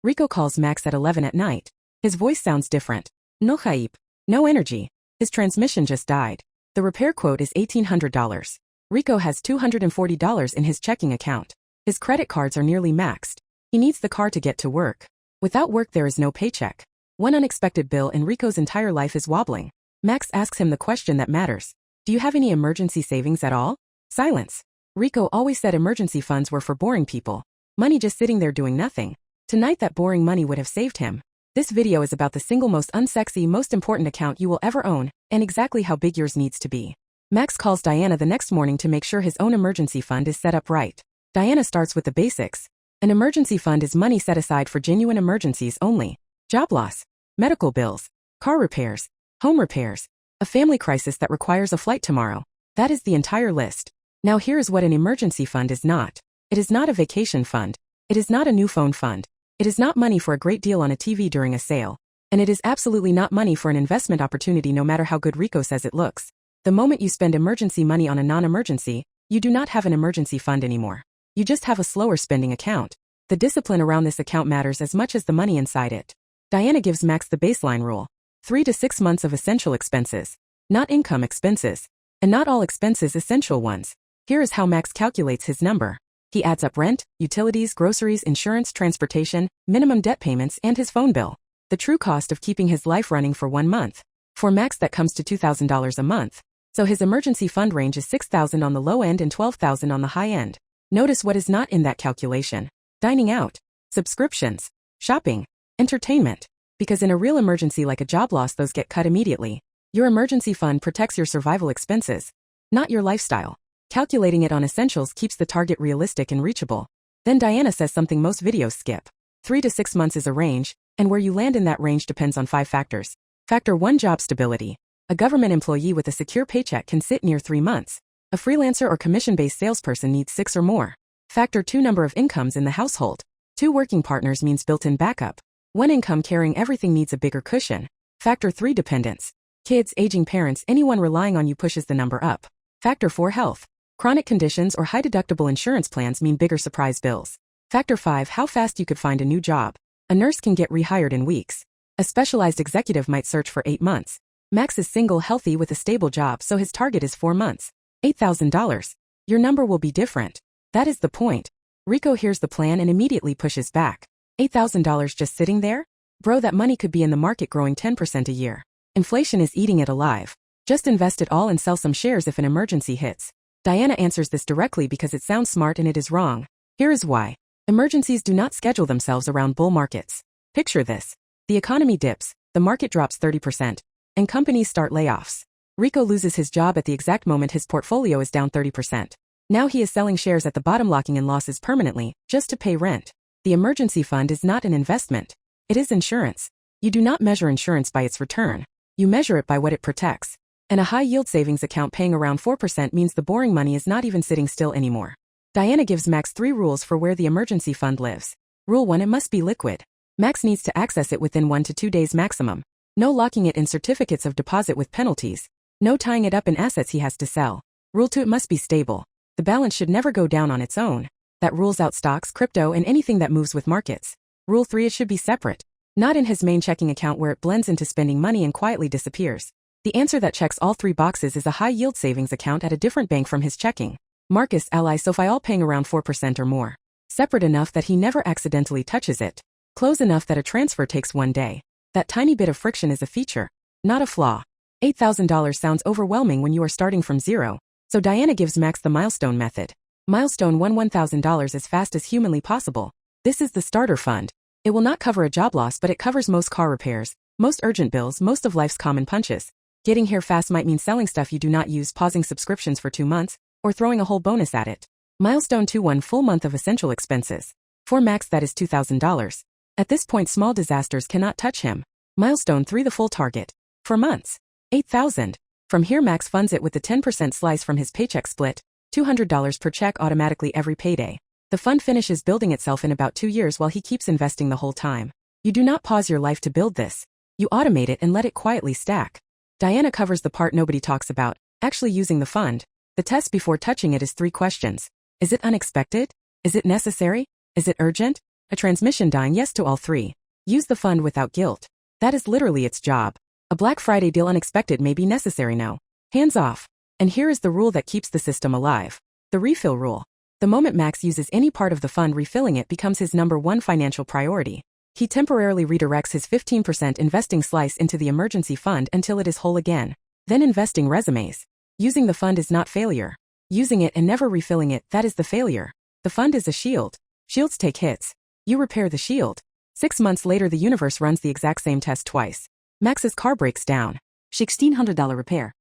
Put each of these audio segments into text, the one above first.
Rico calls Max at 11 at night. His voice sounds different. No hype. No energy. His transmission just died. The repair quote is $1,800. Rico has $240 in his checking account. His credit cards are nearly maxed. He needs the car to get to work. Without work there is no paycheck. One unexpected bill and Rico's entire life is wobbling. Max asks him the question that matters. Do you have any emergency savings at all? Silence. Rico always said emergency funds were for boring people. Money just sitting there doing nothing. Tonight that boring money would have saved him. This video is about the single most unsexy, most important account you will ever own, and exactly how big yours needs to be. Max calls Diana the next morning to make sure his own emergency fund is set up right. Diana starts with the basics. An emergency fund is money set aside for genuine emergencies only. Job loss, medical bills, car repairs, home repairs, a family crisis that requires a flight tomorrow. That is the entire list. Now here is what an emergency fund is not. It is not a vacation fund. It is not a new phone fund. It is not money for a great deal on a TV during a sale. And it is absolutely not money for an investment opportunity no matter how good Rico says it looks. The moment you spend emergency money on a non-emergency, you do not have an emergency fund anymore. You just have a slower spending account. The discipline around this account matters as much as the money inside it. Diana gives Max the baseline rule. 3 to 6 months of essential expenses. Not income expenses. And not all expenses essential ones. Here is how Max calculates his number. He adds up rent, utilities, groceries, insurance, transportation, minimum debt payments, and his phone bill. The true cost of keeping his life running for 1 month. For Max that comes to $2,000 a month. So his emergency fund range is $6,000 on the low end and $12,000 on the high end. Notice what is not in that calculation. Dining out, subscriptions, shopping, entertainment. Because in a real emergency like a job loss, those get cut immediately. Your emergency fund protects your survival expenses, not your lifestyle. Calculating it on essentials keeps the target realistic and reachable. Then Diana says something most videos skip. 3 to 6 months is a range, and where you land in that range depends on 5 factors. Factor 1, job stability. A government employee with a secure paycheck can sit near 3 months. A freelancer or commission-based salesperson needs 6 or more. Factor 2, number of incomes in the household. 2 working partners means built-in backup. 1 income carrying everything needs a bigger cushion. Factor 3, dependence. Kids, aging parents, anyone relying on you pushes the number up. Factor 4, health. Chronic conditions or high-deductible insurance plans mean bigger surprise bills. Factor 5, how fast you could find a new job. A nurse can get rehired in weeks. A specialized executive might search for 8 months. Max is single, healthy with a stable job, so his target is 4 months. $8,000. Your number will be different. That is the point. Rico hears the plan and immediately pushes back. $8,000 just sitting there? Bro, that money could be in the market growing 10% a year. Inflation is eating it alive. Just invest it all and sell some shares if an emergency hits. Diana answers this directly because it sounds smart and it is wrong. Here is why. Emergencies do not schedule themselves around bull markets. Picture this. The economy dips, the market drops 30%, and companies start layoffs. Rico loses his job at the exact moment his portfolio is down 30%. Now he is selling shares at the bottom, locking in losses permanently, just to pay rent. The emergency fund is not an investment. It is insurance. You do not measure insurance by its return. You measure it by what it protects. And a high-yield savings account paying around 4% means the boring money is not even sitting still anymore. Diana gives Max 3 rules for where the emergency fund lives. Rule 1, it must be liquid. Max needs to access it within 1 to 2 days maximum. No locking it in certificates of deposit with penalties. No tying it up in assets he has to sell. Rule 2, it must be stable. The balance should never go down on its own. That rules out stocks, crypto, and anything that moves with markets. Rule 3, it should be separate. Not in his main checking account where it blends into spending money and quietly disappears. The answer that checks all 3 boxes is a high-yield savings account at a different bank from his checking. Marcus, Ally, Sophie all paying around 4% or more. Separate enough that he never accidentally touches it. Close enough that a transfer takes 1 day. That tiny bit of friction is a feature, not a flaw. $8,000 sounds overwhelming when you are starting from zero, so Diana gives Max the milestone method. Milestone 1, $1,000 as fast as humanly possible. This is the starter fund. It will not cover a job loss, but it covers most car repairs, most urgent bills, most of life's common punches. Getting here fast might mean selling stuff you do not use, pausing subscriptions for 2 months, or throwing a whole bonus at it. Milestone 2, 1 full month of essential expenses. For Max that is $2,000. At this point small disasters cannot touch him. Milestone 3, the full target. For months. $8,000. From here Max funds it with the 10% slice from his paycheck split, $200 per check automatically every payday. The fund finishes building itself in about 2 years while he keeps investing the whole time. You do not pause your life to build this. You automate it and let it quietly stack. Diana covers the part nobody talks about, actually using the fund. The test before touching it is 3 questions. Is it unexpected? Is it necessary? Is it urgent? A transmission dying, yes to all three. Use the fund without guilt. That is literally its job. A Black Friday deal unexpected may be necessary, no. Hands off. And here is the rule that keeps the system alive. The refill rule. The moment Max uses any part of the fund, refilling it becomes his #1 financial priority. He temporarily redirects his 15% investing slice into the emergency fund until it is whole again. Then investing resumes. Using the fund is not failure. Using it and never refilling it, that is the failure. The fund is a shield. Shields take hits. You repair the shield. 6 months later, the universe runs the exact same test twice. Max's car breaks down. $1,600 repair.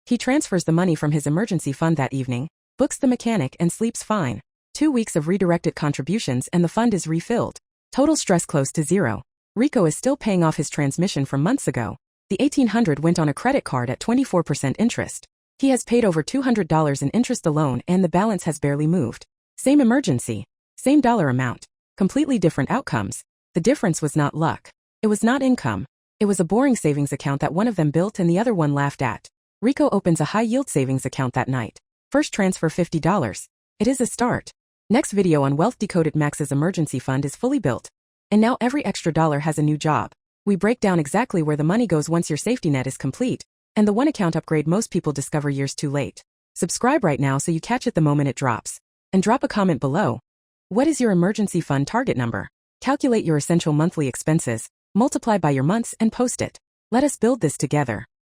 He transfers the money from his emergency fund that evening, books the mechanic, and sleeps fine. 2 weeks of redirected contributions and the fund is refilled. Total stress close to zero. Rico is still paying off his transmission from months ago. The $1,800 went on a credit card at 24% interest. He has paid over $200 in interest alone and the balance has barely moved. Same emergency. Same dollar amount. Completely different outcomes. The difference was not luck. It was not income. It was a boring savings account that one of them built and the other one laughed at. Rico opens a high-yield savings account that night. First transfer $50. It is a start. Next video on Wealth Decoded. Max's emergency fund is fully built. And now every extra dollar has a new job. We break down exactly where the money goes once your safety net is complete. And the one account upgrade most people discover years too late. Subscribe right now so you catch it the moment it drops. And drop a comment below. What is your emergency fund target number? Calculate your essential monthly expenses, multiply by your months and post it. Let us build this together.